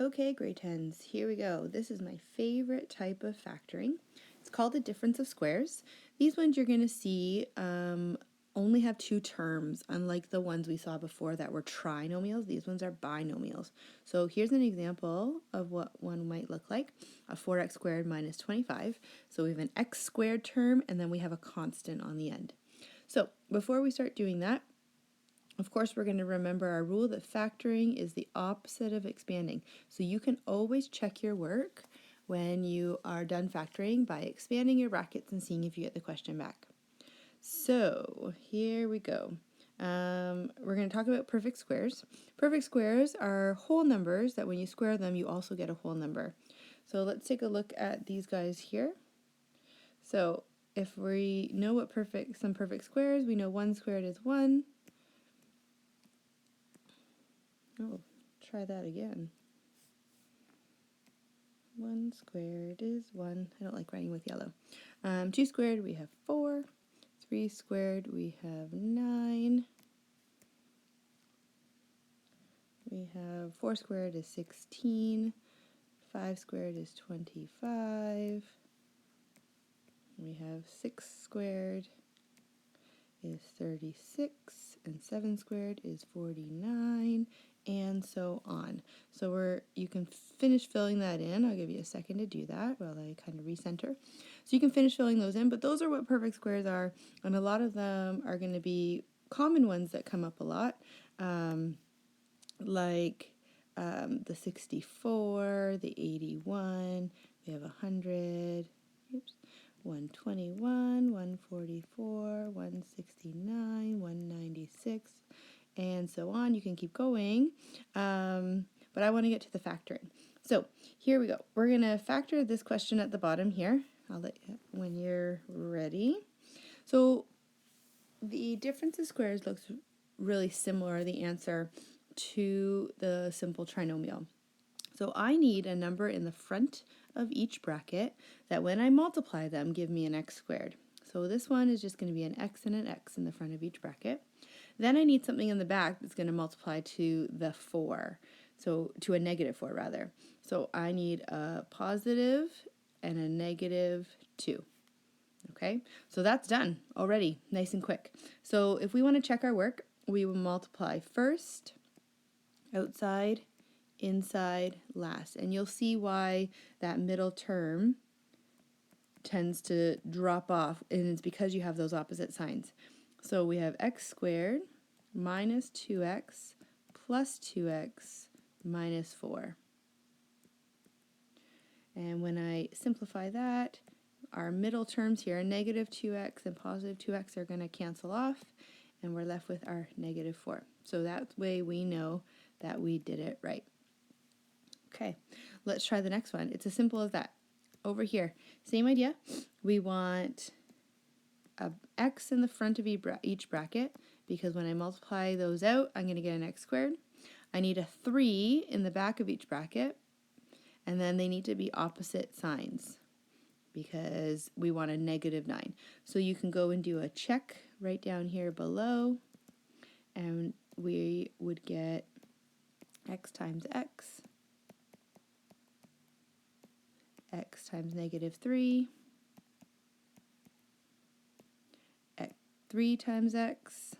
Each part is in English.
Okay, grade 10s, here we go. This is my favorite type of factoring. It's called the difference of squares. These ones you're going to see only have two terms, unlike the ones we saw before that were trinomials. These ones are binomials. So here's an example of what one might look like. A 4x squared minus 25. So we have an x squared term, and then we have a constant on the end. So before we start doing that, of course, we're going to remember our rule that factoring is the opposite of expanding. So you can always check your work when you are done factoring by expanding your brackets and seeing if you get the question back. So here we go. We're going to talk about perfect squares. Perfect squares are whole numbers that when you square them, you also get a whole number. So let's take a look at these guys here. So if we know what some perfect squares, we know 1 squared is 1. Oh, try that again. 1 squared is 1. I don't like writing with yellow. 2 squared, we have 4. 3 squared, we have 9. We have 4 squared is 16. 5 squared is 25. We have 6 squared is 36. And 7 squared is 49. And so on. So you can finish filling that in. I'll give you a second to do that while I kind of recenter. So you can finish filling those in, but those are what perfect squares are, and a lot of them are going to be common ones that come up a lot, like the 64, the 81, we have 100, 121, 144, 169, 196, and so on. You can keep going, but I want to get to the factoring. So here we go. We're going to factor this question at the bottom here. I'll let you when you're ready. So the difference of squares looks really similar, the answer, to the simple trinomial. So I need a number in the front of each bracket that when I multiply them give me an x squared. So this one is just going to be an x and an x in the front of each bracket. Then I need something in the back that's going to multiply to the 4, so to a negative 4 rather. So I need a positive and a negative 2. Okay, so that's done already, nice and quick. So if we want to check our work, we will multiply first, outside, inside, last. And you'll see why that middle term tends to drop off, and it's because you have those opposite signs. So we have x squared minus 2x plus 2x minus 4. And when I simplify that, our middle terms here, negative 2x and positive 2x, are going to cancel off, and we're left with our negative 4. So that way we know that we did it right. Okay, let's try the next one. It's as simple as that. Over here, same idea. We want a x in the front of each bracket, because when I multiply those out, I'm going to get an x squared. I need a 3 in the back of each bracket, and then they need to be opposite signs because we want a negative 9. So you can go and do a check right down here below, and we would get x times x, x times negative 3, 3 times x,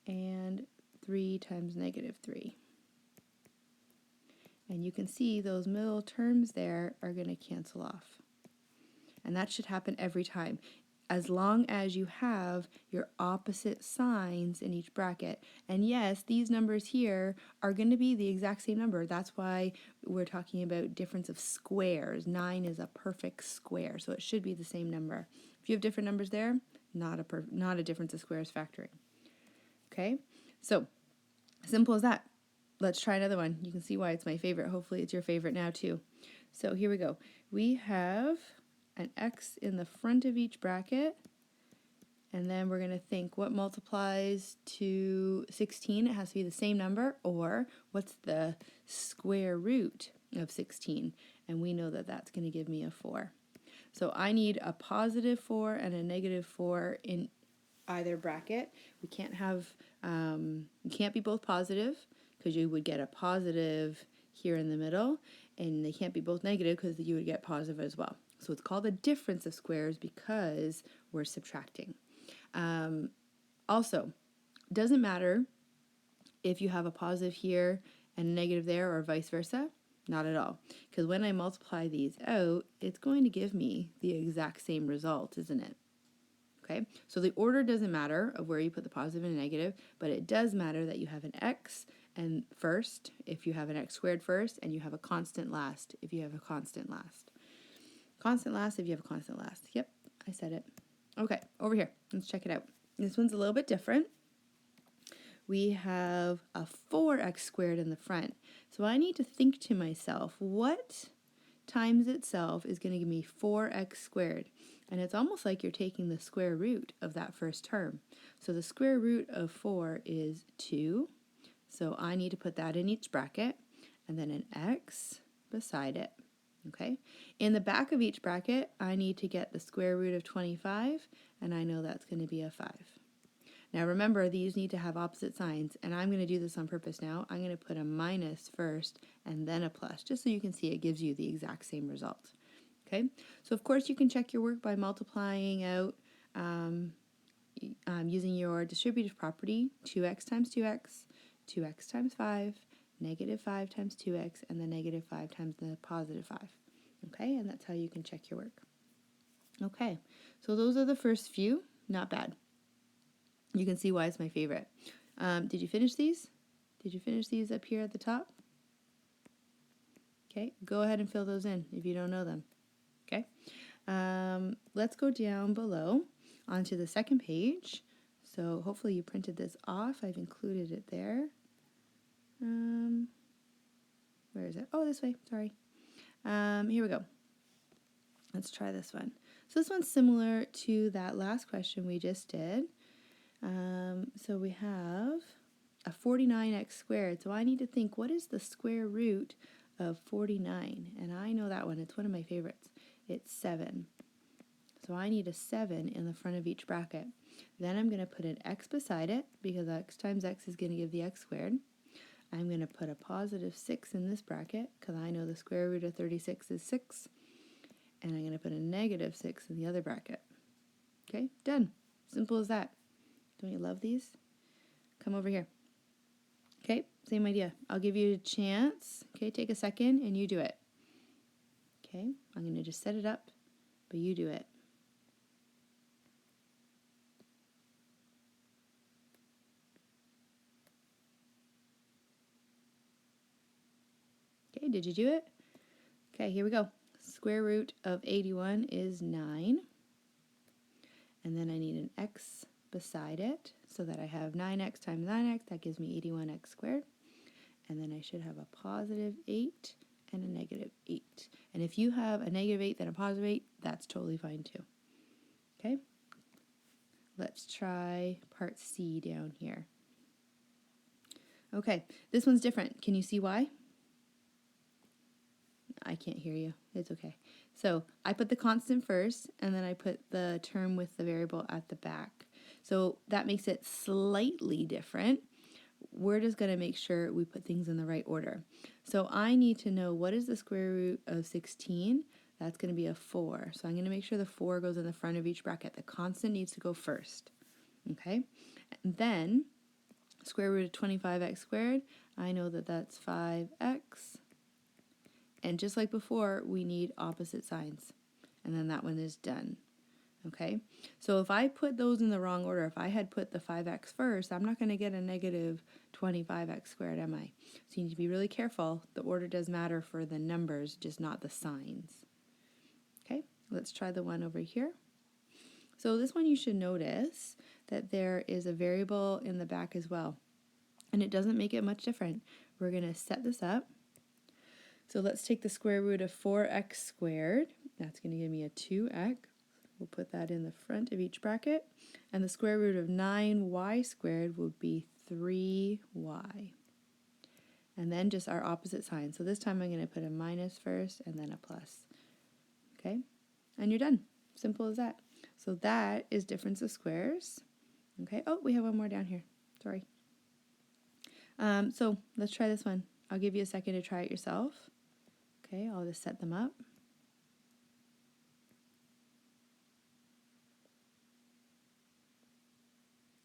and 3 times negative 3. And you can see those middle terms there are going to cancel off. And that should happen every time, as long as you have your opposite signs in each bracket. And yes, these numbers here are going to be the exact same number. That's why we're talking about difference of squares. 9 is a perfect square, so it should be the same number. If you have different numbers there, not a difference of squares factoring. Okay, so simple as that. Let's try another one. You can see why it's my favorite. Hopefully it's your favorite now too. So here we go. We have an x in the front of each bracket, and then we're going to think what multiplies to 16. It has to be the same number, or what's the square root of 16? And we know that that's going to give me a 4. So I need a positive 4 and a negative 4 in either bracket. We can't be both positive, because you would get a positive here in the middle, and they can't be both negative because you would get positive as well. So it's called a difference of squares because we're subtracting. Also, doesn't matter if you have a positive here and a negative there or vice versa. Not at all. Because when I multiply these out, it's going to give me the exact same result, isn't it? Okay, so the order doesn't matter of where you put the positive and negative, but it does matter that you have an x and first if you have an x squared first, and you have a constant last if you have a constant last. Constant last if you have a constant last. Yep, I said it. Okay, over here. Let's check it out. This one's a little bit different. We have a 4x squared in the front. So I need to think to myself, what times itself is going to give me 4x squared? And it's almost like you're taking the square root of that first term. So the square root of 4 is 2. So I need to put that in each bracket, and then an x beside it. Okay? In the back of each bracket, I need to get the square root of 25, and I know that's going to be a 5. Now remember, these need to have opposite signs, and I'm going to do this on purpose now. I'm going to put a minus first and then a plus, just so you can see it gives you the exact same result. Okay, so of course you can check your work by multiplying out using your distributive property, 2x times 2x, 2x times 5, negative 5 times 2x, and the negative 5 times the positive 5. Okay, and that's how you can check your work. Okay, so those are the first few. Not bad. You can see why it's my favorite. Did you finish these? Did you finish these up here at the top? Okay, go ahead and fill those in if you don't know them. Okay, let's go down below onto the second page. So hopefully you printed this off. I've included it there. Where is it? Oh, this way, sorry. Here we go. Let's try this one. So this one's similar to that last question we just did. So we have a 49x squared. So I need to think, what is the square root of 49? And I know that one. It's one of my favorites. It's 7. So I need a 7 in the front of each bracket. Then I'm going to put an x beside it, because x times x is going to give the x squared. I'm going to put a positive 6 in this bracket, because I know the square root of 36 is 6. And I'm going to put a negative 6 in the other bracket. Okay, done. Simple as that. Don't you love these? Come over here. Okay, same idea. I'll give you a chance. Okay, take a second and you do it. Okay, I'm going to just set it up, but you do it. Okay, did you do it? Okay, here we go. Square root of 81 is 9. And then I need an x beside it, so that I have 9x times 9x, that gives me 81x squared. And then I should have a positive 8 and a negative 8. And if you have a negative 8 then a positive 8, that's totally fine too. Okay? Let's try part C down here. Okay, this one's different. Can you see why? I can't hear you. It's okay. So I put the constant first, and then I put the term with the variable at the back. So that makes it slightly different. We're just going to make sure we put things in the right order. So I need to know, what is the square root of 16? That's going to be a 4. So I'm going to make sure the 4 goes in the front of each bracket. The constant needs to go first. Okay? And then square root of 25x squared, I know that that's 5x. And just like before, we need opposite signs. And then that one is done. Okay? So if I put those in the wrong order, if I had put the 5x first, I'm not going to get a negative 25x squared, am I? So you need to be really careful. The order does matter for the numbers, just not the signs. Okay? Let's try the one over here. So this one, you should notice that there is a variable in the back as well. And it doesn't make it much different. We're going to set this up. So let's take the square root of 4x squared. That's going to give me a 2x. We'll put that in the front of each bracket. And the square root of 9y squared will be 3y. And then just our opposite sign. So this time I'm going to put a minus first and then a plus. Okay? And you're done. Simple as that. So that is difference of squares. Okay? Oh, we have one more down here. Sorry. So let's try this one. I'll give you a second to try it yourself. Okay, I'll just set them up.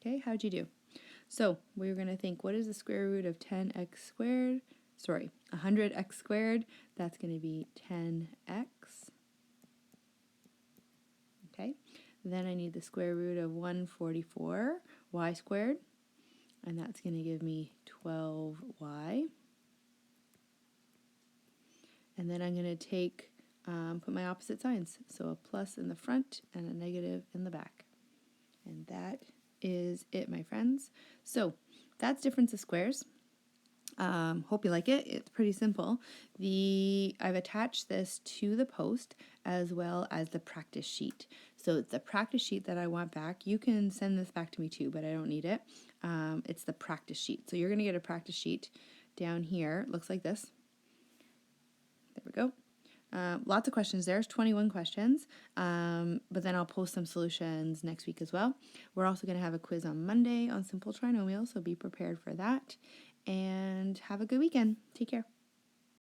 Okay, how'd you do? So we're going to think, what is the square root of 10x squared? Sorry, 100x squared. That's going to be 10x. Okay, then I need the square root of 144y squared, and that's going to give me 12y. And then I'm going to take, put my opposite signs. So a plus in the front and a negative in the back. And that is it, my friends. So that's difference of squares. Hope you like it. It's pretty simple. I've attached this to the post as well as the practice sheet. So it's the practice sheet that I want back. You can send this back to me too, but I don't need it. It's the practice sheet. So you're going to get a practice sheet down here. It looks like this. There we go. Lots of questions. There's 21 questions, but then I'll post some solutions next week as well. We're also going to have a quiz on Monday on simple trinomials, so be prepared for that. And have a good weekend. Take care.